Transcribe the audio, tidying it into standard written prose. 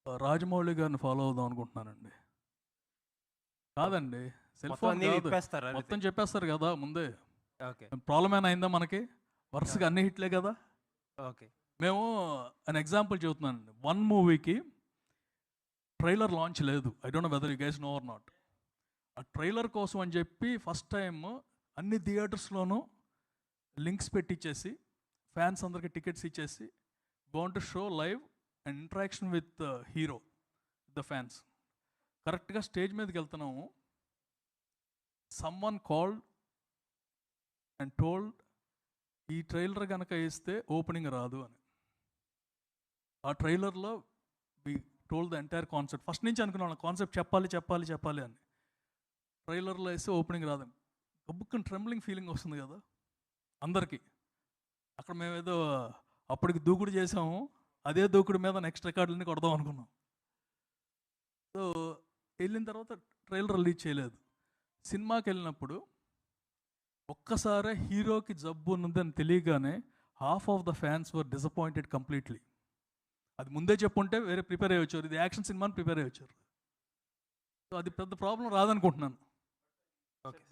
రాజమౌళి గారిని ఫాలో అవుదాం అనుకుంటున్నానండి. కాదండి, సెల్ మొత్తం ఫోన్ అన్నీ కాదు. విప్పేస్తారా అయితే? మొత్తం చెప్పేస్తారు కదా ముందే. ఓకే. ప్రాబ్లం ఏమైనా అయిందా మనకి? వరుసగా అన్ని హిట్లే కదా. ఓకే. మేము అన్ ఎగ్జాంపుల్ చెబుతున్నానండి. వన్ మూవీకి ట్రైలర్ లాంచ్ లేదు. I don't know whether you guys know or not. ఆ ట్రైలర్ కోసం అని చెప్పి ఫస్ట్ టైం అన్ని థియేటర్స్లోనూ లింక్స్ పెట్టించేసి ఫ్యాన్స్ అందరికి టికెట్స్ ఇచ్చేసి gone to show live and interaction with hero the fans. కరెక్ట్గా స్టేజ్ మీదకి వెళ్తున్నాము. సమ్వన్ కాల్డ్ అండ్ టోల్డ్ ఈ ట్రైలర్ కనుక వేస్తే ఓపెనింగ్ రాదు అని. ఆ ట్రైలర్లో we told the entire concept. First నుంచి అనుకున్నాను కాన్సెప్ట్ చెప్పాలి అని. ట్రైలర్లో వేస్తే ఓపెనింగ్ రాదు. గబ్బుక్కుని ట్రెంబ్లింగ్ ఫీలింగ్ వస్తుంది కదా అందరికీ. అక్కడ మేమేదో అప్పటికి దూకుడు చేసాము, అదే దూకుడు మీద నెక్స్ట్ రికార్డులన్నీ కొడదాం అనుకున్నాం. సో వెళ్ళిన తర్వాత ట్రైలర్ రిలీజ్ చేయలేదు. సినిమాకి వెళ్ళినప్పుడు ఒక్కసారి హీరోకి జబ్బు ఉన్నదని తెలియగానే half of the fans were disappointed completely. అది ముందే చెప్పుంటే వేరే ప్రిపేర్ అయ్యి వచ్చారు. ఇది యాక్షన్ సినిమాని ప్రిపేర్ అయ్యి వచ్చారు. సో అది పెద్ద ప్రాబ్లం రాదనుకుంటున్నాను. ఓకే.